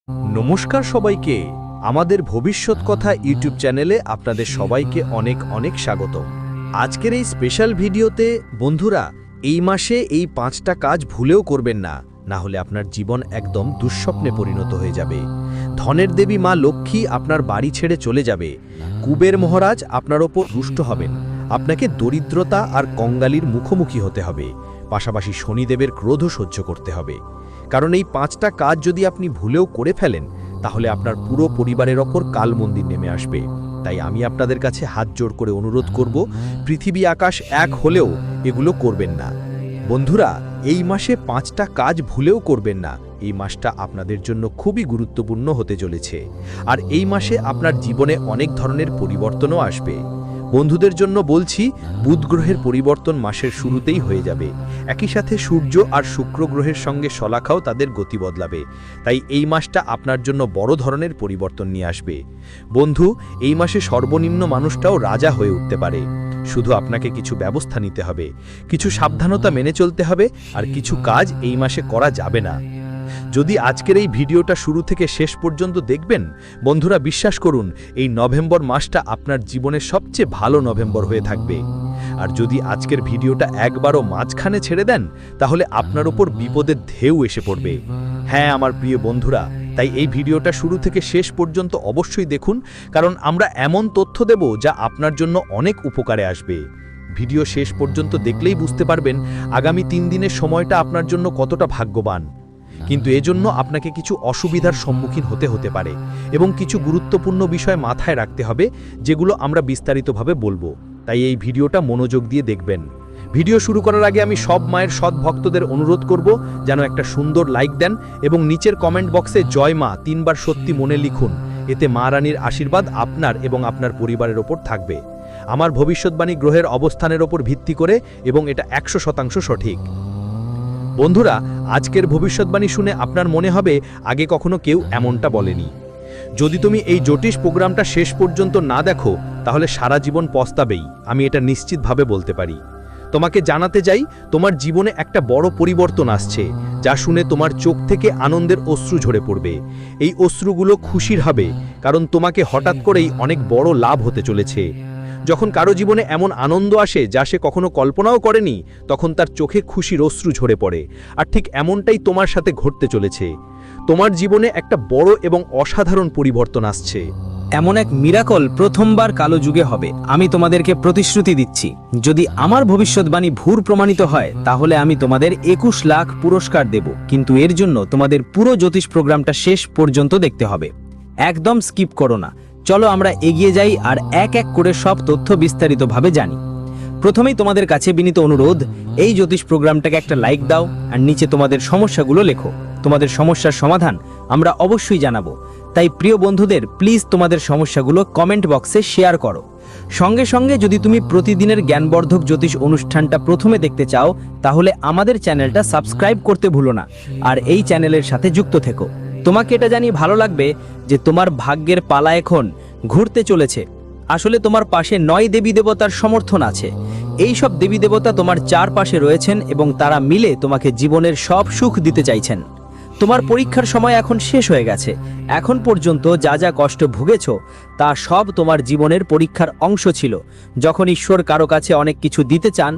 নমস্কার সবাইকে, আমাদের ভবিষ্যৎ কথা ইউটিউব চ্যানেলে আপনাদের সবাইকে অনেক অনেক স্বাগত। আজকের এই স্পেশাল ভিডিওতে বন্ধুরা, এই মাসে এই 5টা কাজ ভুলেও করবেন না, না হলে আপনার জীবন একদম দুঃস্বপ্নে পরিণত হয়ে যাবে। ধনের দেবী মা লক্ষ্মী আপনার বাড়ি ছেড়ে চলে যাবে। কুবের মহারাজ আপনার ওপর রুষ্ট হবেন। আপনাকে দরিদ্রতা আর কঙ্গালির মুখোমুখি হতে হবে। পাশাপাশি শনিদেবের ক্রোধও সহ্য করতে হবে। কারণ এই 5টা কাজ যদি আপনি ভুলেও করে ফেলেন, তাহলে আপনার পুরো পরিবারের ওপর কাল মন্দির নেমে আসবে। তাই আমি আপনাদের কাছে হাত জোড় করে অনুরোধ করব, পৃথিবী আকাশ এক হলেও এগুলো করবেন না। বন্ধুরা, এই মাসে 5টা কাজ ভুলেও করবেন না। এই মাসটা আপনাদের জন্য খুবই গুরুত্বপূর্ণ হতে চলেছে। আর এই মাসে আপনার জীবনে অনেক ধরনের পরিবর্তনও আসবে। বন্ধুদের জন্য বলছি, বুধ গ্রহের পরিবর্তন মাসের শুরুতেই হয়ে যাবে। একই সাথে সূর্য আর শুক্র গ্রহের সঙ্গে শলাখাও তাদের গতি বদলাবে। তাই এই মাসটা আপনার জন্য বড় ধরনের পরিবর্তন নিয়ে আসবে। বন্ধু, এই মাসে সর্বনিম্ন মানুষটাও রাজা হয়ে উঠতে পারে। শুধু আপনাকে কিছু ব্যবস্থা নিতে হবে, কিছু সাবধানতা মেনে চলতে হবে, আর কিছু কাজ এই মাসে করা যাবে না। যদি আজকের এই ভিডিওটা শুরু থেকে শেষ পর্যন্ত দেখবেন, বন্ধুরা বিশ্বাস করুন, এই নভেম্বর মাসটা আপনার জীবনের সবচেয়ে ভালো নভেম্বর হয়ে থাকবে। আর যদি আজকের ভিডিওটা একবারও মাঝখানে ছেড়ে দেন, তাহলে আপনার ওপর বিপদের ঢেউ এসে পড়বে। হ্যাঁ আমার প্রিয় বন্ধুরা, তাই এই ভিডিওটা শুরু থেকে শেষ পর্যন্ত অবশ্যই দেখুন, কারণ আমরা এমন তথ্য দেব যা আপনার জন্য অনেক উপকারে আসবে। ভিডিও শেষ পর্যন্ত দেখলেই বুঝতে পারবেন আগামী 3 দিনের সময়টা আপনার জন্য কতটা ভাগ্যবান। কিন্তু এজন্য আপনাকে কিছু অসুবিধার সম্মুখীন হতে পারে এবং কিছু গুরুত্বপূর্ণ বিষয় মাথায় রাখতে হবে, যেগুলো আমরা বিস্তারিতভাবে বলবো। তাই এই ভিডিওটা মনোযোগ দিয়ে দেখবেন। ভিডিও শুরু করার আগে আমি সব মায়ের সৎ ভক্তদের অনুরোধ করব, যেন একটা সুন্দর লাইক দেন এবং নিচের কমেন্ট বক্সে জয় মা 3 বার সত্যি মনে লিখুন। এতে মা রানীর আশীর্বাদ আপনার এবং আপনার পরিবারের ওপর থাকবে। আমার ভবিষ্যৎবাণী গ্রহের অবস্থানের ওপর ভিত্তি করে এবং এটা 100% সঠিক। বন্ধুরা, আজকের ভবিষ্যৎবাণী শুনে আপনার মনে হবে আগে কখনো কেউ এমনটা বলেনি। যদি তুমি এই জ্যোতিষ প্রোগ্রামটা শেষ পর্যন্ত না দেখো, তাহলে সারা জীবন পস্তাবেই, আমি এটা নিশ্চিতভাবে বলতে পারি। তোমাকে জানাতে চাই, তোমার জীবনে একটা বড় পরিবর্তন আসছে, যা শুনে তোমার চোখ থেকে আনন্দের অশ্রু ঝরে পড়বে। এই অশ্রুগুলো খুশির হবে, কারণ তোমাকে হঠাৎ করেই অনেক বড় লাভ হতে চলেছে। যখন কারো জীবনে এমন আনন্দ আসে যা সে কখনো কল্পনাও করেনি, তখন তার চোখে খুশির অশ্রু ঝরে পড়ে। আর ঠিক এমনটাই তোমার সাথে ঘটতে চলেছে। তোমার জীবনে একটা বড় এবং অসাধারণ পরিবর্তন আসছে। এমন এক মিরাকল প্রথমবার কালো যুগে হবে। আমি তোমাদেরকে প্রতিশ্রুতি দিচ্ছি, যদি আমার ভবিষ্যৎবাণী ভুল প্রমাণিত হয়, তাহলে আমি তোমাদের 21 লাখ পুরস্কার দেব। কিন্তু এর জন্য তোমাদের পুরো জ্যোতিষ প্রোগ্রামটা শেষ পর্যন্ত দেখতে হবে। একদম স্কিপ করো না। চলো আমরা এগিয়ে যাই আর এক এক করে সব তথ্য বিস্তারিতভাবে জানি। প্রথমেই তোমাদের কাছে বিনীত অনুরোধ, এই জ্যোতিষ প্রোগ্রামটাকে একটা লাইক দাও আর নিচে তোমাদের সমস্যাগুলো লেখো। তোমাদের সমস্যার সমাধান আমরা অবশ্যই জানাবো। তাই প্রিয় বন্ধুদের, প্লিজ তোমাদের সমস্যাগুলো কমেন্ট বক্সে শেয়ার করো। সঙ্গে সঙ্গে যদি তুমি প্রতিদিনের জ্ঞানবর্ধক জ্যোতিষ অনুষ্ঠানটা প্রথমে দেখতে চাও, তাহলে আমাদের চ্যানেলটা সাবস্ক্রাইব করতে ভুলো না আর এই চ্যানেলের সাথে যুক্ত থেকো। তোমাকে এটা জানিয়ে ভালো লাগবে যে তোমার ভাগ্যের পালা এখন ঘুরতে চলেছে। আসলে তোমার পাশে 9 দেবী দেবতার সমর্থন আছে। এই সব দেবী দেবতা তোমার চারপাশে রয়েছেন এবং তারা মিলে তোমাকে জীবনের সব সুখ দিতে চাইছেন। তোমার পরীক্ষার সময় এখন শেষ হয়ে গেছে। এখন পর্যন্ত যা যা কষ্ট ভুগেছো, তা সব তোমার জীবনের পরীক্ষার অংশ ছিল। যখন ঈশ্বর কারো কাছে অনেক কিছু দিতে চান,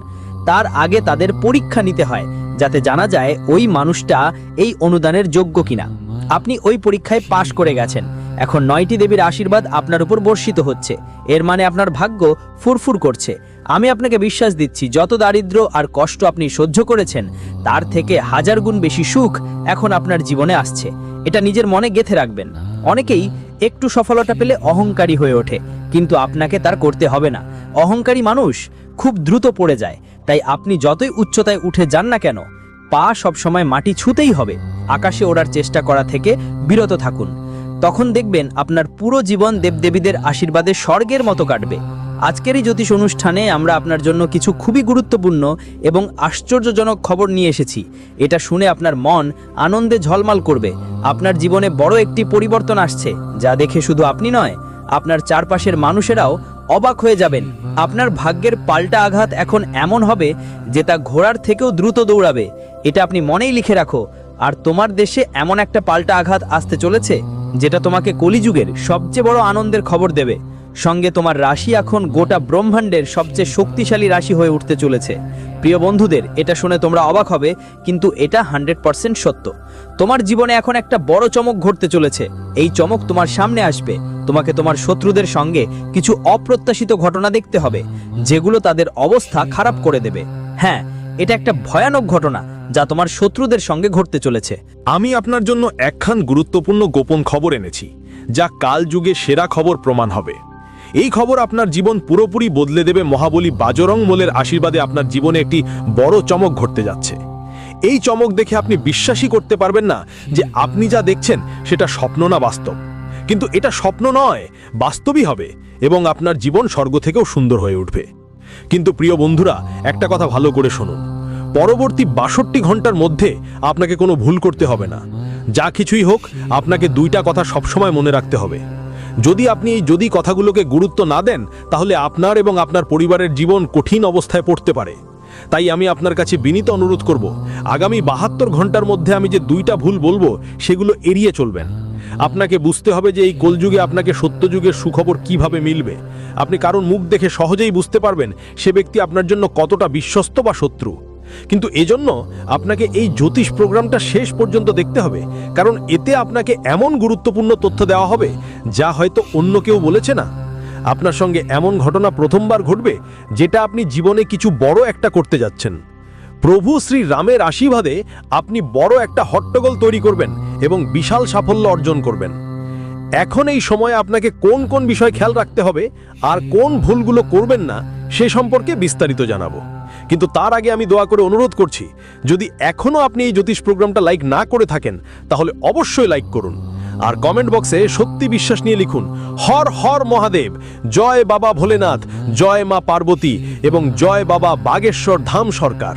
তার আগে তাদের পরীক্ষা নিতে হয়, যাতে জানা যায় ওই মানুষটা এই অনুদানের যোগ্য কিনা। আপনি ওই পরীক্ষায় পাশ করে গেছেন। এখন 9টি দেবীর আশীর্বাদ আপনার উপর বর্ষিত হচ্ছে। এর মানে আপনার ভাগ্য ফুরফুর করছে। আমি আপনাকে বিশ্বাস দিচ্ছি, যত দারিদ্র্য আর কষ্ট আপনি সহ্য করেছেন, তার থেকে 1000 গুণ বেশি সুখ এখন আপনার জীবনে আসছে। এটা নিজের মনে গেঁথে রাখবেন। অনেকেই একটু সফলতা পেলে অহংকারী হয়ে ওঠে, কিন্তু আপনাকে তার করতে হবে না। অহংকারী মানুষ খুব দ্রুত পড়ে যায়। তাই আপনি যতই উচ্চতায় উঠে যান না কেন, পা সবসময় মাটি ছুঁতেই হবে। আকাশে ওড়ার চেষ্টা করা থেকে বিরত থাকুন। তখন দেখবেন আপনার পুরো জীবন দেবদেবীদের আশীর্বাদে স্বর্গের মতো কাটবে। আজকের এই জ্যোতিষ অনুষ্ঠানে আমরা আপনার জন্য কিছু খুবই গুরুত্বপূর্ণ এবং আশ্চর্যজনক খবর নিয়ে এসেছি। এটা শুনে আপনার মন আনন্দে ঝলমল করবে। আপনার জীবনে বড় একটি পরিবর্তন আসছে, যা দেখে শুধু আপনি নয়, আপনার চারপাশের মানুষেরাও অবাক হয়ে যাবেন। আপনার ভাগ্যের পাল্টা আঘাত এখন এমন হবে যে তা ঘোড়ার থেকেও দ্রুত দৌড়াবে। এটা আপনি মনেই লিখে রাখো। আর তোমার দেশে এমন একটা পাল্টা আঘাত আসতে চলেছে যেটা তোমাকে কলিযুগের সবচেয়ে বড় আনন্দের খবর দেবে। সঙ্গে তোমার রাশি এখন গোটা ব্রহ্মাণ্ডের সবচেয়ে শক্তিশালী রাশি হয়ে উঠতে চলেছে। প্রিয় বন্ধুদের, এটা শুনে তোমরা অবাক হবে, কিন্তু এটা 100% সত্য। তোমার জীবনে এখন একটা বড় চমক ঘটতে চলেছে। এই চমক তোমার সামনে আসবে। তোমাকে তোমার শত্রুদের সঙ্গে কিছু অপ্রত্যাশিত ঘটনা দেখতে হবে, যেগুলো তাদের অবস্থা খারাপ করে দেবে। হ্যাঁ, এটা একটা ভয়ানক ঘটনা যা তোমার শত্রুদের সঙ্গে ঘটতে চলেছে। আমি আপনার জন্য একখান গুরুত্বপূর্ণ গোপন খবর এনেছি, যা কাল যুগে সেরা খবর প্রমাণ হবে। এই খবর আপনার জীবন পুরোপুরি বদলে দেবে। মহাবলী বাজরং মোলের আশীর্বাদে আপনার জীবনে একটি বড় চমক ঘটতে যাচ্ছে। এই চমক দেখে আপনি বিশ্বাসই করতে পারবেন না যে আপনি যা দেখছেন সেটা স্বপ্ন না বাস্তব। কিন্তু এটা স্বপ্ন নয়, বাস্তবই হবে, এবং আপনার জীবন স্বর্গ থেকেও সুন্দর হয়ে উঠবে। কিন্তু প্রিয় বন্ধুরা, একটা কথা ভালো করে শুনুন। পরবর্তী 62 ঘন্টার মধ্যে আপনাকে কোনো ভুল করতে হবে না। যা কিছুই হোক, আপনাকে দুইটা কথা সবসময় মনে রাখতে হবে। যদি আপনি এই কথাগুলোকে গুরুত্ব না দেন, তাহলে আপনার এবং আপনার পরিবারের জীবন কঠিন অবস্থায় পড়তে পারে। তাই আমি আপনার কাছে বিনীত অনুরোধ করব, আগামী 72 ঘন্টার মধ্যে আমি যে দুইটা ভুল বলবো সেগুলো এড়িয়ে চলবেন। আপনাকে বুঝতে হবে যে এই কলযুগে আপনাকে সত্যযুগের সুখবর কিভাবে মিলবে। আপনি কারণ মুখ দেখে সহজেই বুঝতে পারবেন সে ব্যক্তি আপনার জন্য কতটা বিশ্বস্ত বা শত্রু। কিন্তু এজন্য আপনাকে এই জ্যোতিষ প্রোগ্রামটা শেষ পর্যন্ত দেখতে হবে, কারণ এতে আপনাকে এমন গুরুত্বপূর্ণ তথ্য দেওয়া হবে যা হয়তো অন্য কেউ বলেছে না। আপনার সঙ্গে এমন ঘটনা প্রথমবার ঘটবে যেটা আপনি জীবনে কিছু বড় একটা করতে যাচ্ছেন। প্রভু শ্রী রামের আশীর্বাদে আপনি বড় একটা হট্টগোল তৈরি করবেন এবং বিশাল সাফল্য অর্জন করবেন। এখন এই সময়ে আপনাকে কোন কোন বিষয় খেয়াল রাখতে হবে আর কোন ভুলগুলো করবেন না সে সম্পর্কে বিস্তারিত জানাবো। কিন্তু তার আগে আমি দোয়া করে অনুরোধ করছি, যদি এখনও আপনি এই জ্যোতিষ প্রোগ্রামটা লাইক না করে থাকেন তাহলে অবশ্যই লাইক করুন, আর কমেন্ট বক্সে সত্যি বিশ্বাস নিয়ে লিখুন হর হর মহাদেব, জয় বাবা ভোলেনাথ, জয় মা পার্বতী এবং জয় বাবা বাগেশ্বর ধাম সরকার।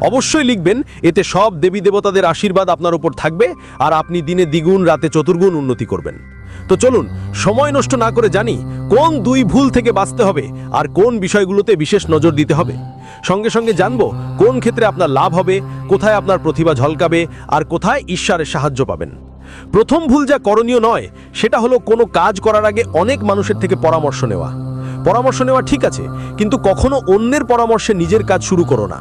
অবশ্যই লিখবেন, এতে সব দেবী দেবতাদের আশীর্বাদ আপনার উপর থাকবে আর আপনি দিনে দ্বিগুণ রাতে চতুর্গুণ উন্নতি করবেন। তো চলুন সময় নষ্ট না করে জানি কোন দুই ভুল থেকে বাঁচতে হবে আর কোন বিষয়গুলোতে বিশেষ নজর দিতে হবে। সঙ্গে সঙ্গে জানবো কোন ক্ষেত্রে আপনার লাভ হবে, কোথায় আপনার প্রতিভা ঝলকাবে আর কোথায় ঈশ্বরের সাহায্য পাবেন। প্রথম ভুল যা করণীয় নয় সেটা হলো কোনো কাজ করার আগে অনেক মানুষের থেকে পরামর্শ নেওয়া। পরামর্শ নেওয়া ঠিক আছে, কিন্তু কখনো অন্যের পরামর্শে নিজের কাজ শুরু করো না।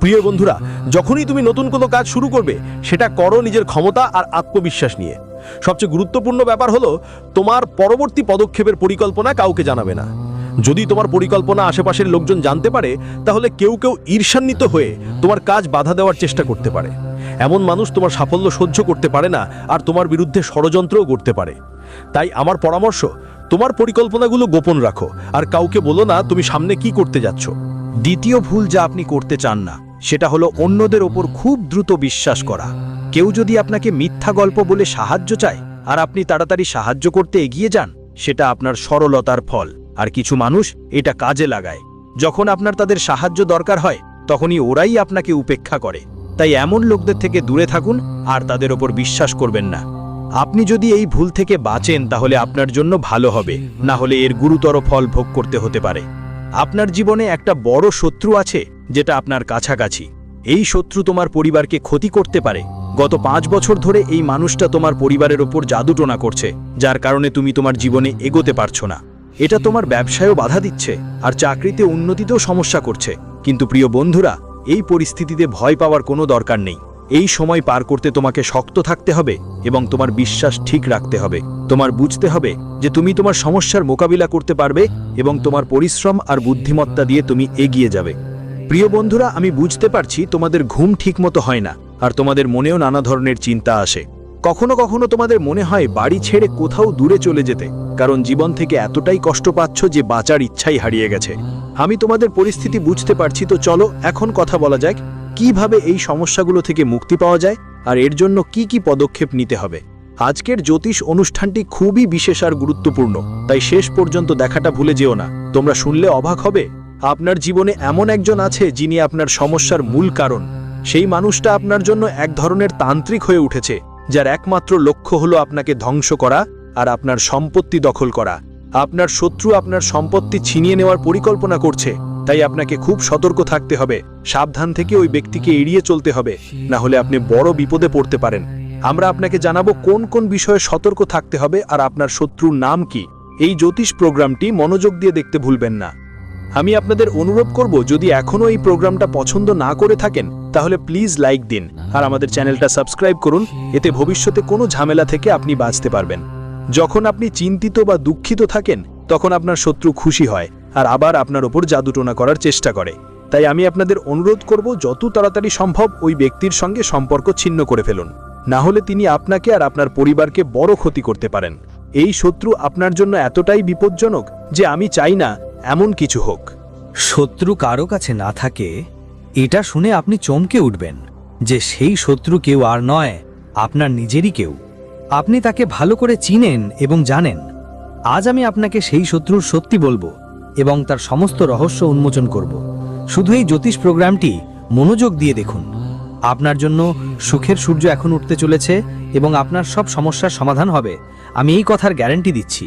প্রিয় বন্ধুরা, যখনই তুমি নতুন কোনো কাজ শুরু করবে সেটা করো নিজের ক্ষমতা আর আত্মবিশ্বাস নিয়ে। সবচেয়ে গুরুত্বপূর্ণ ব্যাপার হলো তোমার পরবর্তী পদক্ষেপের পরিকল্পনা কাউকে জানাবে না। যদি তোমার পরিকল্পনা আশেপাশের লোকজন জানতে পারে তাহলে কেউ কেউ ঈর্ষান্বিত হয়ে তোমার কাজ বাধা দেওয়ার চেষ্টা করতে পারে। এমন মানুষ তোমার সাফল্য সহ্য করতে পারে না আর তোমার বিরুদ্ধে ষড়যন্ত্রও করতে পারে। তাই আমার পরামর্শ, তোমার পরিকল্পনাগুলো গোপন রাখো আর কাউকে বলো না তুমি সামনে কি করতে যাচ্ছ। দ্বিতীয় ভুল যা আপনি করতে চান না সেটা হলো অন্যদের ওপর খুব দ্রুত বিশ্বাস করা। কেউ যদি আপনাকে মিথ্যা গল্প বলে সাহায্য চায় আর আপনি তাড়াতাড়ি সাহায্য করতে এগিয়ে যান, সেটা আপনার সরলতার ফল। আর কিছু মানুষ এটা কাজে লাগায়। যখন আপনার তাদের সাহায্য দরকার হয় তখনই ওরাই আপনাকে উপেক্ষা করে। তাই এমন লোকদের থেকে দূরে থাকুন আর তাদের ওপর বিশ্বাস করবেন না। আপনি যদি এই ভুল থেকে বাঁচেন তাহলে আপনার জন্য ভালো হবে, না হলে এর গুরুতর ফল ভোগ করতে হতে পারে। আপনার জীবনে একটা বড় শত্রু আছে যেটা আপনার কাছাকাছি। এই শত্রু তোমার পরিবারকে ক্ষতি করতে পারে। গত 5 বছর ধরে এই মানুষটা তোমার পরিবারের ওপর জাদুটোনা করছে, যার কারণে তুমি তোমার জীবনে এগোতে পারছো না। এটা তোমার ব্যবসায়ও বাধা দিচ্ছে আর চাকরিতে উন্নতিতেও সমস্যা করছে। কিন্তু প্রিয় বন্ধুরা, এই পরিস্থিতিতে ভয় পাওয়ার কোনো দরকার নেই। এই সময় পার করতে তোমাকে শক্ত থাকতে হবে এবং তোমার বিশ্বাস ঠিক রাখতে হবে। তোমার বুঝতে হবে যে তুমি তোমার সমস্যার মোকাবিলা করতে পারবে এবং তোমার পরিশ্রম আর বুদ্ধিমত্তা দিয়ে তুমি এগিয়ে যাবে। প্রিয় বন্ধুরা, আমি বুঝতে পারছি তোমাদের ঘুম ঠিকমতো হয় না আর তোমাদের মনেও নানা ধরনের চিন্তা আসে। কখনো কখনো তোমাদের মনে হয় বাড়ি ছেড়ে কোথাও দূরে চলে যেতে, কারণ জীবন থেকে এতটাই কষ্ট পাচ্ছ যে বাঁচার ইচ্ছাই হারিয়ে গেছে। আমি তোমাদের পরিস্থিতি বুঝতে পারছি। তো চলো এখন কথা বলা যাক কিভাবে এই সমস্যাগুলো থেকে মুক্তি পাওয়া যায় আর এর জন্য কি কি পদক্ষেপ নিতে হবে। আজকের জ্যোতিষ অনুষ্ঠানটি খুবই বিশেষ আর গুরুত্বপূর্ণ, তাই শেষ পর্যন্ত দেখাটা ভুলে যেও না। তোমরা শুনলে অবাক হবে, আপনার জীবনে এমন একজন আছে যিনি আপনার সমস্যার মূল কারণ। সেই মানুষটা আপনার জন্য এক ধরনের তান্ত্রিক হয়ে উঠেছে, যার একমাত্র লক্ষ্য হলো আপনাকে ধ্বংস করা আর আপনার সম্পত্তি দখল করা। আপনার শত্রু আপনার সম্পত্তি ছিনিয়ে নেওয়ার পরিকল্পনা করছে তাই আপনাকে খুব সতর্ক থাকতে হবে, সাবধান থেকে ওই ব্যক্তিকে এড়িয়ে চলতে হবে, না হলে আপনি বড় বিপদে পড়তে পারেন। আমরা আপনাকে জানাবো কোন কোন বিষয়ে সতর্ক থাকতে হবে আর আপনার শত্রুর নাম কি। এই জ্যোতিষ প্রোগ্রামটি মনোযোগ দিয়ে দেখতে ভুলবেন না। আমি আপনাদের অনুরোধ করব, যদি এখনও এই প্রোগ্রামটা পছন্দ না করে থাকেন তাহলে প্লিজ লাইক দিন আর আমাদের চ্যানেলটা সাবস্ক্রাইব করুন। এতে ভবিষ্যতে কোনো ঝামেলা থেকে আপনি বাঁচতে পারবেন। যখন আপনি চিন্তিত বা দুঃখিত থাকেন তখন আপনার শত্রু খুশি হয় আর আবার আপনার ওপর জাদুটোনা করার চেষ্টা করে। তাই আমি আপনাদের অনুরোধ করব, যত তাড়াতাড়ি সম্ভব ওই ব্যক্তির সঙ্গে সম্পর্ক ছিন্ন করে ফেলুন, না হলে তিনি আপনাকে আর আপনার পরিবারকে বড় ক্ষতি করতে পারেন। এই শত্রু আপনার জন্য এতটাই বিপজ্জনক যে আমি চাই না এমন কিছু হোক। শত্রু কারো কাছে না থাকে, এটা শুনে আপনি চমকে উঠবেন যে সেই শত্রু কেউ আর নয়, আপনার নিজেরই কেউ। আপনি তাকে ভালো করে চিনেন এবং জানেন। আজ আমি আপনাকে সেই শত্রুর সত্যি বলবো এবং তার সমস্ত রহস্য উন্মোচন করব। শুধু এই জ্যোতিষ প্রোগ্রামটি মনোযোগ দিয়ে দেখুন। আপনার জন্য সুখের সূর্য এখন উঠতে চলেছে এবং আপনার সব সমস্যার সমাধান হবে, আমি এই কথার গ্যারান্টি দিচ্ছি।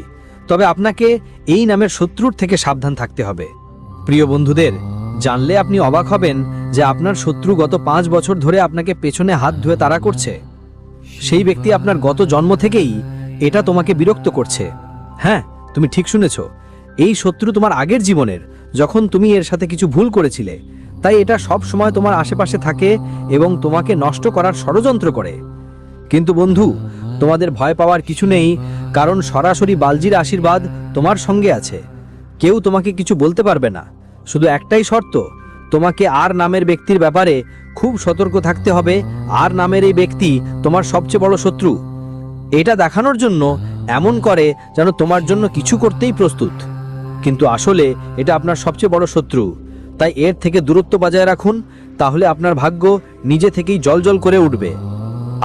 তবে আপনাকে এই নামের শত্রুর থেকে সাবধান থাকতে হবে। প্রিয় বন্ধুদের, জানলে আপনি অবাক হবেন যে আপনার শত্রু গত 5 বছর ধরে আপনাকে পেছনে হাত ধুয়ে তাড়া করছে। সেই ব্যক্তি আপনার গত জন্ম থেকেই এটা তোমাকে বিরক্ত করছে। হ্যাঁ, তুমি ঠিক শুনেছ, এই শত্রু তোমার আগের জীবনের, যখন তুমি এর সাথে কিছু ভুল করেছিলে। তাই এটা সব সময় তোমার আশেপাশে থাকে এবং তোমাকে নষ্ট করার ষড়যন্ত্র করে। কিন্তু বন্ধু, তোমাদের ভয় পাওয়ার কিছু নেই, কারণ সরাসরি বালজির আশীর্বাদ তোমার সঙ্গে আছে। কেউ তোমাকে কিছু বলতে পারবে না। শুধু একটাই শর্ত, তোমাকে আর নামের ব্যক্তির ব্যাপারে খুব সতর্ক থাকতে হবে। আর নামের এই ব্যক্তি তোমার সবচেয়ে বড় শত্রু। এটা দেখানোর জন্য এমন করে যেন তোমার জন্য কিছু করতেই প্রস্তুত, কিন্তু আসলে এটা আপনার সবচেয়ে বড় শত্রু। তাই এর থেকে দূরত্ব বজায় রাখুন, তাহলে আপনার ভাগ্য নিজে থেকেই জ্বলজ্বল করে উঠবে।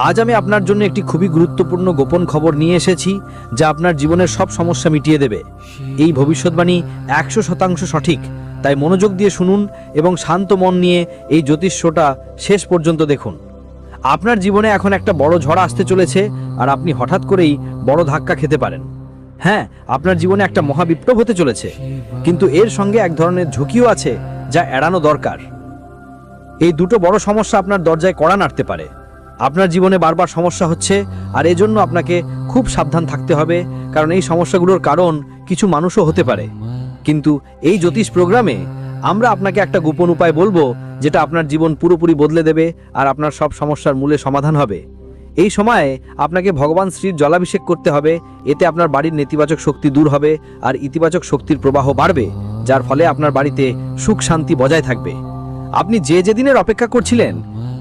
আজ আমি আপনার জন্য একটি খুবই গুরুত্বপূর্ণ গোপন খবর নিয়ে এসেছি, যা আপনার জীবনের সব সমস্যা মিটিয়ে দেবে। এই ভবিষ্যৎবাণী 100% সঠিক, তাই মনোযোগ দিয়ে শুনুন এবং শান্ত মন নিয়ে এই জ্যোতিষ শোটা শেষ পর্যন্ত দেখুন। আপনার জীবনে এখন একটা বড় ঝড় আসতে চলেছে আর আপনি হঠাৎ করেই বড় ধাক্কা খেতে পারেন। হ্যাঁ, আপনার জীবনে একটা মহাবিপ্লব হতে চলেছে, কিন্তু এর সঙ্গে এক ধরনের ঝুঁকিও আছে যা এড়ানো দরকার। এই দুটো বড় সমস্যা আপনার দরজায় কড়া নাড়তে পারে। আপনার জীবনে বারবার সমস্যা হচ্ছে আর এজন্য আপনাকে খুব সাবধান থাকতে হবে, কারণ এই সমস্যাগুলোর কারণ কিছু মানুষও হতে পারে। কিন্তু এই জ্যোতিষ প্রোগ্রামে আমরা আপনাকে একটা গোপন উপায় বলবো, যেটা আপনার জীবন পুরোপুরি বদলে দেবে আর আপনার সব সমস্যার মূলে সমাধান হবে। এই সময়ে আপনাকে ভগবান শ্রীর জলাভিষেক করতে হবে। এতে আপনার বাড়ির নেতিবাচক শক্তি দূর হবে আর ইতিবাচক শক্তির প্রবাহ বাড়বে, যার ফলে আপনার বাড়িতে সুখ শান্তি বজায় থাকবে। আপনি যে দিনের অপেক্ষা করছিলেন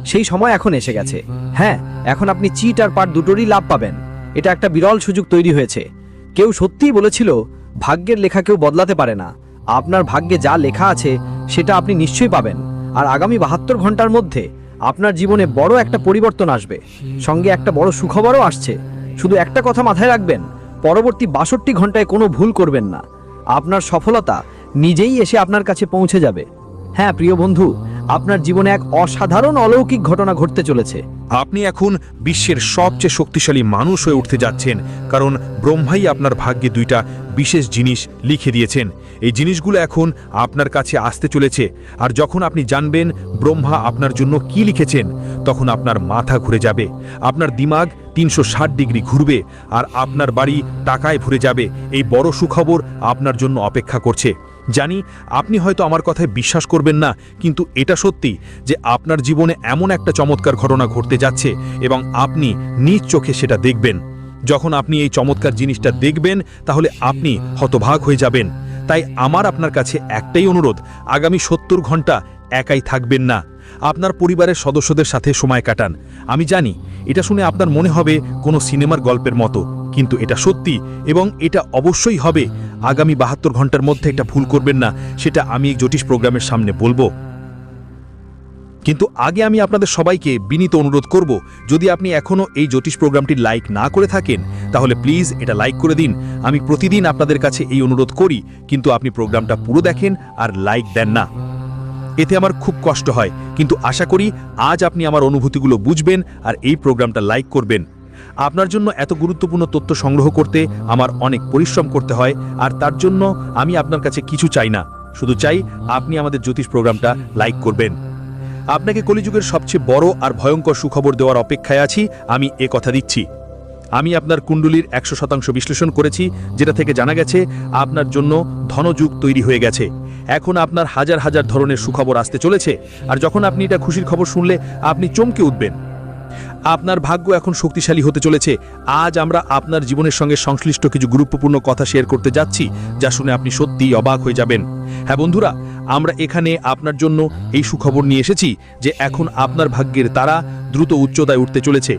সেই সময় এখন এসে গেছে। হ্যাঁ, এখন আপনি চিট আর পাট দুটোরই লাভ পাবেন। এটা একটা বিরল সুযোগ তৈরি হয়েছে। কেউ সত্যিই বলেছিল, ভাগ্যের লেখা কেউ বদলাতে পারে না। আপনার ভাগ্যে যা লেখা আছে সেটা আপনি নিশ্চয়ই পাবেন। আর আগামী 72 ঘন্টার মধ্যে আপনার জীবনে বড় একটা পরিবর্তন আসবে, সঙ্গে একটা বড় সুখবরও আসছে। শুধু একটা কথা মাথায় রাখবেন, পরবর্তী 62 ঘন্টায় কোনো ভুল করবেন না। আপনার সফলতা নিজেই এসে আপনার কাছে পৌঁছে যাবে। হ্যাঁ প্রিয় বন্ধু, আপনার জীবনে এক অসাধারণ অলৌকিক ঘটনা ঘটতে চলেছে। আপনি এখন বিশ্বের সবচেয়ে শক্তিশালী মানুষ হয়ে উঠতে যাচ্ছেন, কারণ ব্রহ্মাই আপনার ভাগ্যে 2টা বিশেষ জিনিস লিখে দিয়েছেন। এই জিনিসগুলো এখন আপনার কাছে আসতে চলেছে, আর যখন আপনি জানবেন ব্রহ্মা আপনার জন্য কি লিখেছেন, তখন আপনার মাথা ঘুরে যাবে, আপনার দিমাগ 360 ডিগ্রি ঘুরবে আর আপনার বাড়ি টাকায় ভরে যাবে। এই বড় সুখবর আপনার জন্য অপেক্ষা করছে। জানি আপনি হয়তো আমার কথায় বিশ্বাস করবেন না, কিন্তু এটা সত্যি যে আপনার জীবনে এমন একটা চমৎকার ঘটনা ঘটতে যাচ্ছে এবং আপনি নিজ চোখে সেটা দেখবেন। যখন আপনি এই চমৎকার জিনিসটা দেখবেন, তাহলে আপনি হতবাক হয়ে যাবেন। তাই আমার আপনার কাছে একটাই অনুরোধ, আগামী 70 ঘন্টা একাই থাকবেন না, আপনার পরিবারের সদস্যদের সাথে সময় কাটান। আমি জানি এটা শুনে আপনার মনে হবে কোনো সিনেমার গল্পের মতো, কিন্তু এটা সত্যি এবং এটা অবশ্যই হবে। আগামী 72 ঘন্টার মধ্যে একটা ভুল করবেন না, সেটা আমি এই জ্যোতিষ প্রোগ্রামের সামনে বলবো। কিন্তু আগে আমি আপনাদের সবাইকে বিনীত অনুরোধ করব, যদি আপনি এখনও এই জ্যোতিষ প্রোগ্রামটি লাইক না করে থাকেন তাহলে প্লিজ এটা লাইক করে দিন। আমি প্রতিদিন আপনাদের কাছে এই অনুরোধ করি, কিন্তু আপনি প্রোগ্রামটা পুরো দেখেন আর লাইক দেন না। এতে আমার খুব কষ্ট হয়, কিন্তু আশা করি আজ আপনি আমার অনুভূতিগুলো বুঝবেন আর এই প্রোগ্রামটা লাইক করবেন। আপনার জন্য এত গুরুত্বপূর্ণ তথ্য সংগ্রহ করতে আমার অনেক পরিশ্রম করতে হয়, আর তার জন্য আমি আপনার কাছে কিছু চাই না, শুধু চাই আপনি আমাদের জ্যোতিষ প্রোগ্রামটা লাইক করবেন। আপনাকে কলিযুগের সবচেয়ে বড় আর ভয়ঙ্কর সুখবর দেওয়ার অপেক্ষায় আছি, আমি কথা দিচ্ছি। আমি আপনার কুণ্ডলীর 100% বিশ্লেষণ করেছি, যেটা থেকে জানা গেছে আপনার জন্য ধনযুগ তৈরি হয়ে গেছে। এখন আপনার হাজার হাজার ধরনের সুখবর আসতে চলেছে, আর যখন আপনি এটা খুশির খবর শুনলে আপনি চমকে উঠবেন। আপনার ভাগ্য এখন শক্তিশালী হতে চলেছে। আজ আমরা আপনার জীবনের সঙ্গে সংশ্লিষ্ট কিছু গুরুত্বপূর্ণ কথা শেয়ার করতে যাচ্ছি, যা শুনে আপনি সত্যিই অবাক হয়ে যাবেন। হ্যাঁ বন্ধুরা, আমরা এখানে আপনার জন্য এই সুখবর নিয়ে এসেছি যে এখন আপনার ভাগ্যের তারা দ্রুত উচ্চতায় উঠতে চলেছে।